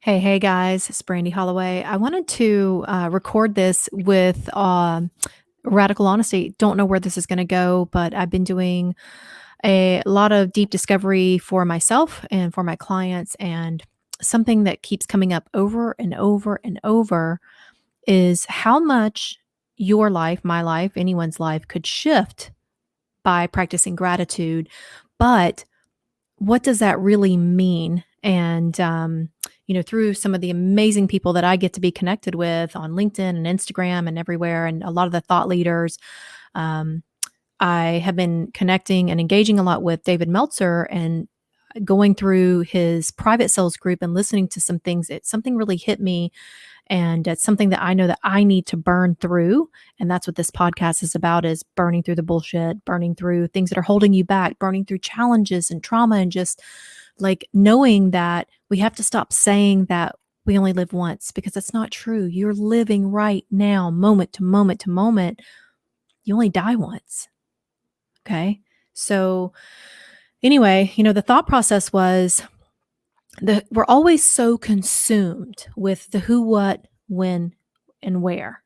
Hey guys, it's Brandy Holloway. I wanted to record this with radical honesty. Don't know where this is going to go, but I've been doing a lot of deep discovery for myself and for my clients. And something that keeps coming up over and over and over is how much your life, my life, anyone's life could shift by practicing gratitude. But what does that really mean? And through some of the amazing people that I get to be connected with on LinkedIn and Instagram and everywhere, and a lot of the thought leaders, um, I have been connecting and engaging a lot with David Meltzer and going through his private sales group and listening to some things. Something really hit me, and it's something that I know that I need to burn through. And that's what this podcast is about: is burning through the bullshit, burning through things that are holding you back, burning through challenges and trauma, and just like knowing that we have to stop saying that we only live once, because that's not true. You're living right now, moment to moment to moment. You only die once. Okay. So anyway, the thought process was we're always so consumed with the who, what, when, and where,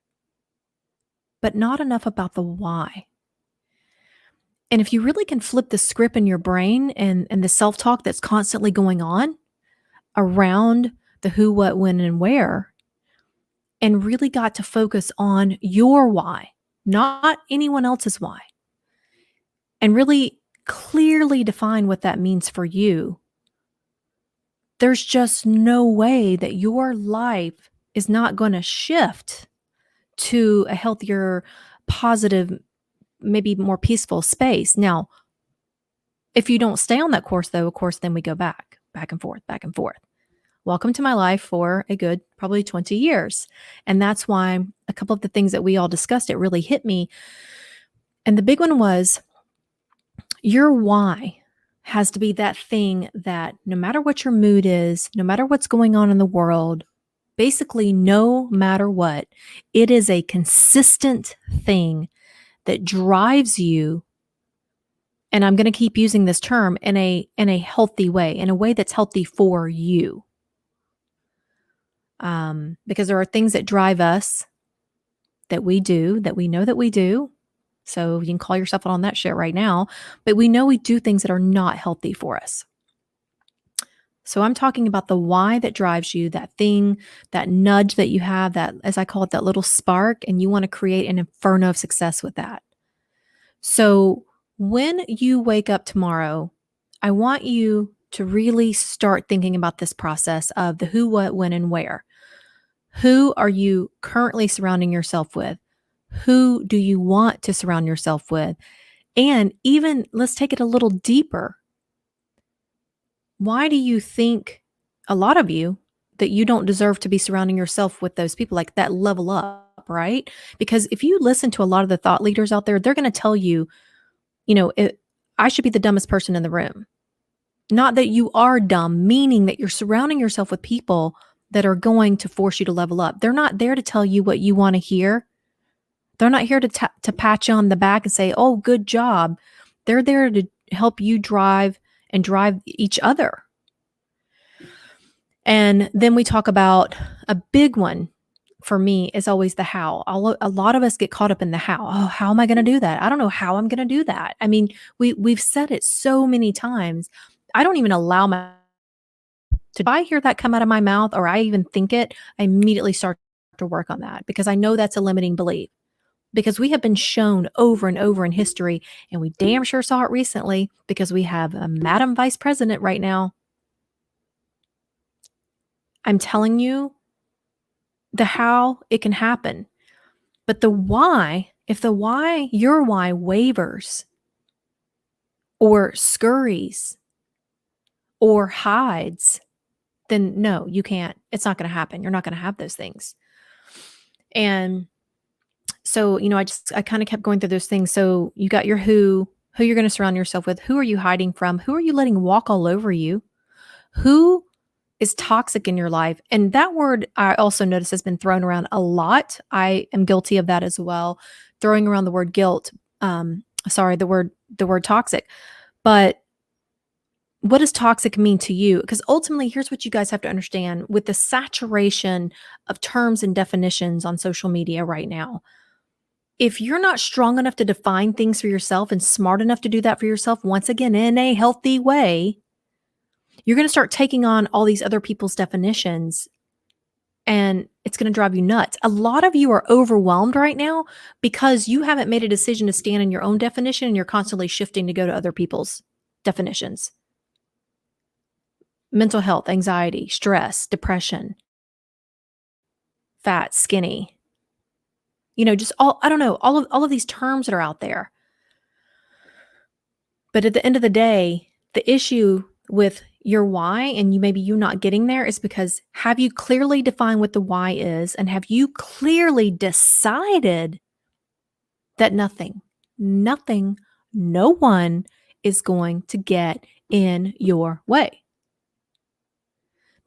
but not enough about the why. And if you really can flip the script in your brain and the self-talk that's constantly going on around the who, what, when, and where, and really got to focus on your why, not anyone else's why, and really clearly define what that means for you, there's just no way that your life is not going to shift to a healthier, positive, maybe more peaceful space. Now, if you don't stay on that course, though, of course, then we go back and forth, back and forth. Welcome to my life for a good probably 20 years. And that's why a couple of the things that we all discussed, it really hit me. And the big one was your why has to be that thing that no matter what your mood is, no matter what's going on in the world, basically, no matter what, it is a consistent thing that drives you. And I'm going to keep using this term in a healthy way, in a way that's healthy for you. Because there are things that drive us that we do, that we know that we do. So you can call yourself out on that shit right now, but we know we do things that are not healthy for us. So I'm talking about the why that drives you, that thing, that nudge that you have, that, as I call it, that little spark, and you want to create an inferno of success with that. So when you wake up tomorrow, I want you to really start thinking about this process of the who, what, when, and where. Who are you currently surrounding yourself with? Who do you want to surround yourself with? And even let's take it a little deeper. Why do you think, a lot of you, that you don't deserve to be surrounding yourself with those people like that level up, right? Because if you listen to a lot of the thought leaders out there, they're going to tell you, I should be the dumbest person in the room. Not that you are dumb, meaning that you're surrounding yourself with people that are going to force you to level up. They're not there to tell you what you want to hear. They're not here to pat you on the back and say, "Oh, good job." They're there to help you drive each other. And then we talk about a big one for me is always the how. A lot of us get caught up in the how. Oh, how am I going to do that? I don't know how I'm going to do that. I mean, we've said it so many times. I don't even allow my to if I hear that come out of my mouth or I even think it, I immediately start to work on that, because I know that's a limiting belief. Because we have been shown over and over in history, and we damn sure saw it recently because we have a Madam Vice President right now. I'm telling you, the how, it can happen. But the why, if your why wavers or scurries or hides, then no, you can't. It's not going to happen. You're not going to have those things. And so, I kind of kept going through those things. So you got your who you're going to surround yourself with. Who are you hiding from? Who are you letting walk all over you? Who is toxic in your life? And that word, I also notice, has been thrown around a lot. I am guilty of that as well. Throwing around the word guilt. The word toxic. But What does toxic mean to you? Because ultimately, here's what you guys have to understand with the saturation of terms and definitions on social media right now. If you're not strong enough to define things for yourself and smart enough to do that for yourself, once again, in a healthy way, you're going to start taking on all these other people's definitions and it's going to drive you nuts. A lot of you are overwhelmed right now because you haven't made a decision to stand in your own definition and you're constantly shifting to go to other people's definitions. Mental health, anxiety, stress, depression, fat, skinny, just all, I don't know, all of these terms that are out there. But at the end of the day, the issue with your why and you not getting there is because have you clearly defined what the why is and have you clearly decided that nothing, no one is going to get in your way?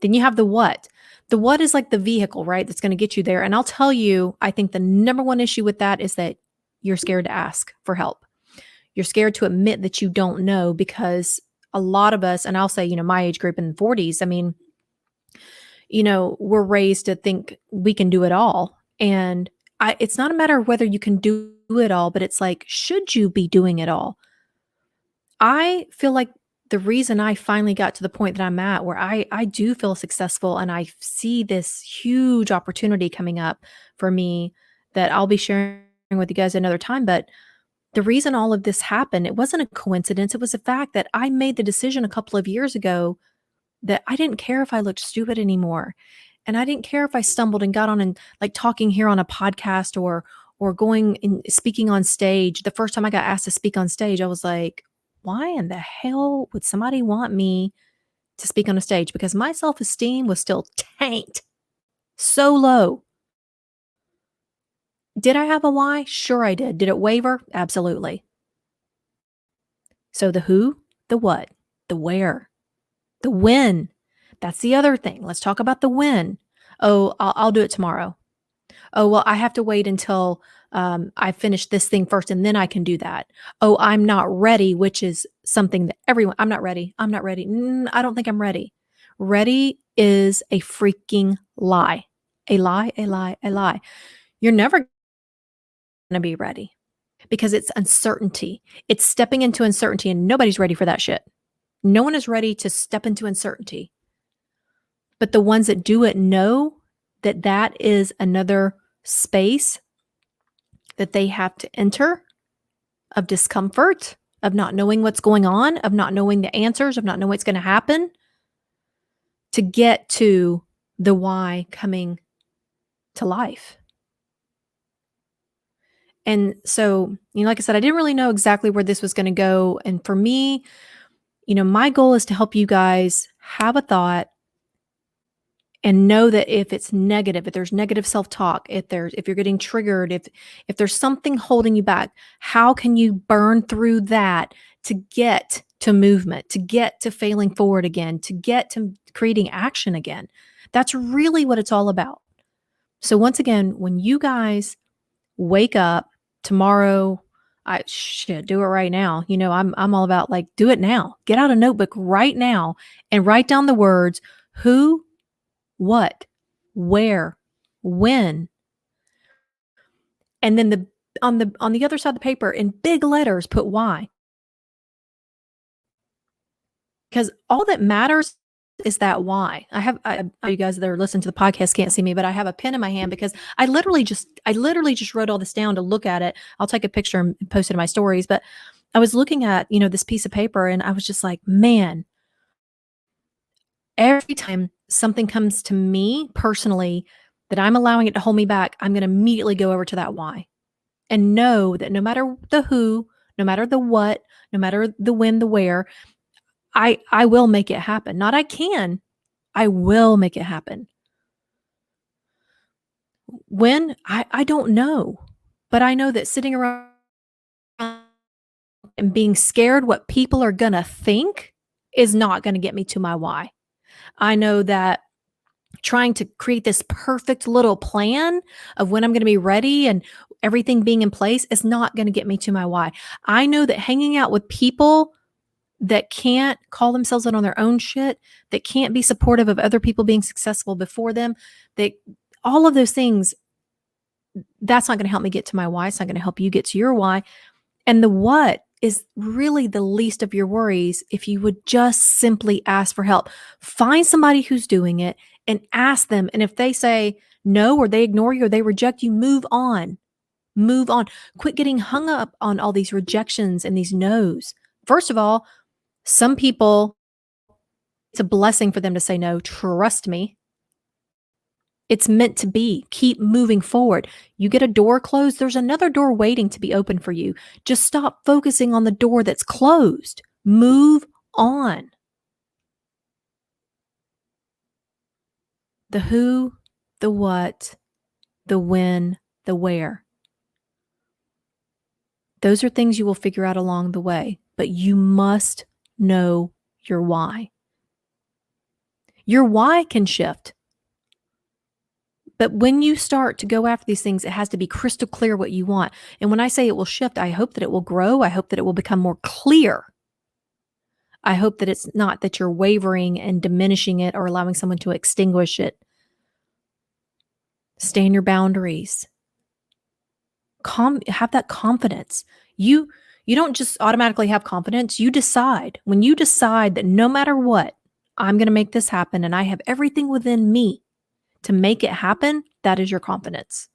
Then you have the what. The what is like the vehicle, right? That's going to get you there. And I'll tell you, I think the number one issue with that is that you're scared to ask for help. You're scared to admit that you don't know because a lot of us, and I'll say, my age group in the 40s, I mean, we're raised to think we can do it all. And it's not a matter of whether you can do it all, but it's like, should you be doing it all? I feel like the reason I finally got to the point that I'm at where I do feel successful and I see this huge opportunity coming up for me that I'll be sharing with you guys another time. But the reason all of this happened, it wasn't a coincidence. It was the fact that I made the decision a couple of years ago that I didn't care if I looked stupid anymore. And I didn't care if I stumbled and got on and like talking here on a podcast or going and speaking on stage. The first time I got asked to speak on stage, I was like, why in the hell would somebody want me to speak on a stage? Because my self-esteem was still tanked, so low. Did I have a why? Sure I did. Did it waver? Absolutely. So the who, the what, the where, the when. That's the other thing. Let's talk about the when. Oh, I'll do it tomorrow. Oh, well, I have to wait until I finish this thing first and then I can do that. Oh, I'm not ready, which is something that I'm not ready. I'm not ready. I don't think I'm ready. Ready is a freaking lie. A lie, a lie, a lie. You're never going to be ready because it's uncertainty. It's stepping into uncertainty and nobody's ready for that shit. No one is ready to step into uncertainty. But the ones that do it know that that is another space that they have to enter of discomfort, of not knowing what's going on, of not knowing the answers, of not knowing what's going to happen to get to the why coming to life. And so, like I said, I didn't really know exactly where this was going to go. And for me, my goal is to help you guys have a thought and know that if it's negative, if there's negative self-talk, if you're getting triggered, if there's something holding you back, how can you burn through that to get to movement, to get to failing forward again, to get to creating action again? That's really what it's all about. So once again, when you guys wake up tomorrow, I should do it right now. I'm all about like, do it now. Get out a notebook right now and write down the words, who, what, where, when. And then on the other side of the paper in big letters, put why. Because all that matters is that why. You guys that are listening to the podcast can't see me, but I have a pen in my hand because I literally just wrote all this down to look at it. I'll take a picture and post it in my stories. But I was looking at, this piece of paper and I was just like, man, every time something comes to me personally that I'm allowing it to hold me back, I'm going to immediately go over to that why and know that no matter the who, no matter the what, no matter the when, the where, I will make it happen. Not I can, I will make it happen. When? I don't know. But I know that sitting around and being scared what people are going to think is not going to get me to my why. I know that trying to create this perfect little plan of when I'm going to be ready and everything being in place is not going to get me to my why. I know that hanging out with people that can't call themselves out on their own shit, that can't be supportive of other people being successful before them, that all of those things, that's not going to help me get to my why. It's not going to help you get to your why. And the what is really the least of your worries if you would just simply ask for help. Find somebody who's doing it and ask them. And if they say no, or they ignore you, or they reject you, move on. Move on. Quit getting hung up on all these rejections and these no's. First of all, some people, it's a blessing for them to say no. Trust me. It's meant to be. Keep moving forward. You get a door closed, there's another door waiting to be open for you. Just stop focusing on the door that's closed. Move on. The who, the what, the when, the where. Those are things you will figure out along the way, but you must know your why. Your why can shift. But when you start to go after these things, it has to be crystal clear what you want. And when I say it will shift, I hope that it will grow. I hope that it will become more clear. I hope that it's not that you're wavering and diminishing it or allowing someone to extinguish it. Stay in your boundaries. Have that confidence. You don't just automatically have confidence. You decide. When you decide that no matter what, I'm going to make this happen and I have everything within me to make it happen, that is your confidence.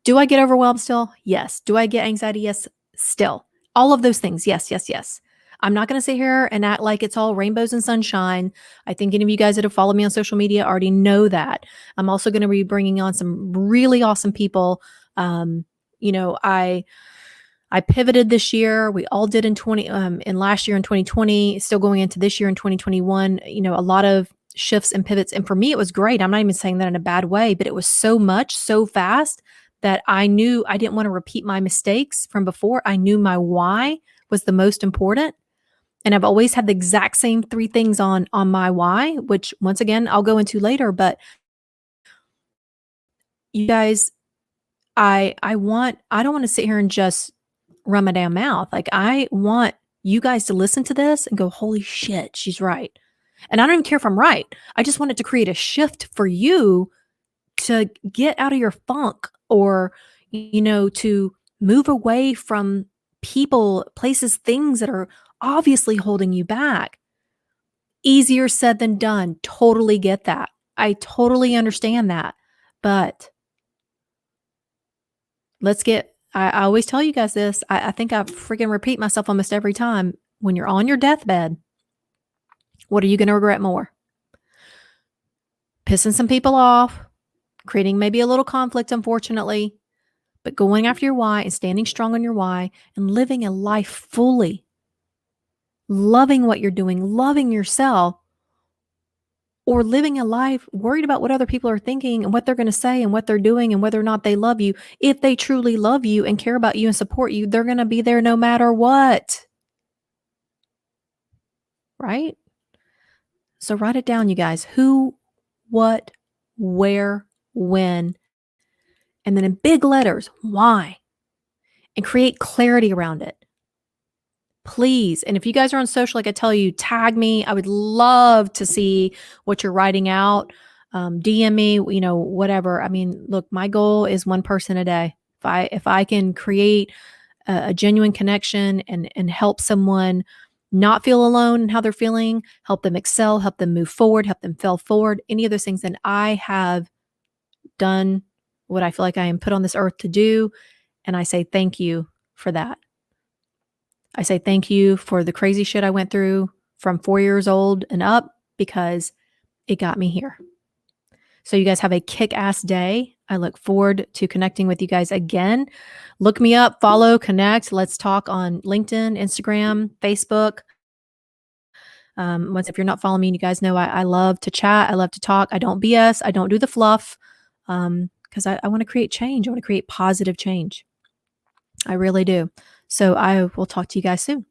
Do I get overwhelmed still? Yes. Do I get anxiety? Yes, still. All of those things. Yes, yes, yes. I'm not going to sit here and act like it's all rainbows and sunshine. I think any of you guys that have followed me on social media already know that. I'm also going to be bringing on some really awesome people. I pivoted this year. We all did in last year in 2020, still going into this year in 2021, a lot of shifts and pivots. And for me, it was great. I'm not even saying that in a bad way, but it was so much, so fast that I knew I didn't want to repeat my mistakes from before. I knew my why was the most important. And I've always had the exact same 3 things on my why, which once again, I'll go into later, but you guys, I don't want to sit here and just run my damn mouth. Like, I want you guys to listen to this and go, holy shit, she's right. And I don't even care if I'm right. I just wanted to create a shift for you to get out of your funk, or, to move away from people, places, things that are obviously holding you back. Easier said than done. Totally get that. I totally understand that. But I always tell you guys this. I think I freaking repeat myself almost every time. When you're on your deathbed, what are you going to regret more? Pissing some people off, creating maybe a little conflict, unfortunately, but going after your why and standing strong on your why and living a life fully, loving what you're doing, loving yourself, or living a life worried about what other people are thinking and what they're going to say and what they're doing and whether or not they love you. If they truly love you and care about you and support you, they're going to be there no matter what. Right? So write it down, you guys. Who, what, where, when, and then in big letters, why, and create clarity around it. Please. And if you guys are on social, like I tell you, tag me. I would love to see what you're writing out. DM me, whatever. I mean, look, my goal is one person a day. If I can create a genuine connection and help someone not feel alone in how they're feeling, help them excel, help them move forward, help them fail forward, any of those things, then I have done what I feel like I am put on this earth to do. And I say thank you for that. I say thank you for the crazy shit I went through from 4 years old and up, because it got me here. So you guys have a kick-ass day. I look forward to connecting with you guys again. Look me up, follow, connect. Let's talk on LinkedIn, Instagram, Facebook. If you're not following me, you guys know I love to chat. I love to talk. I don't BS. I don't do the fluff, because I want to create change. I want to create positive change. I really do. So I will talk to you guys soon.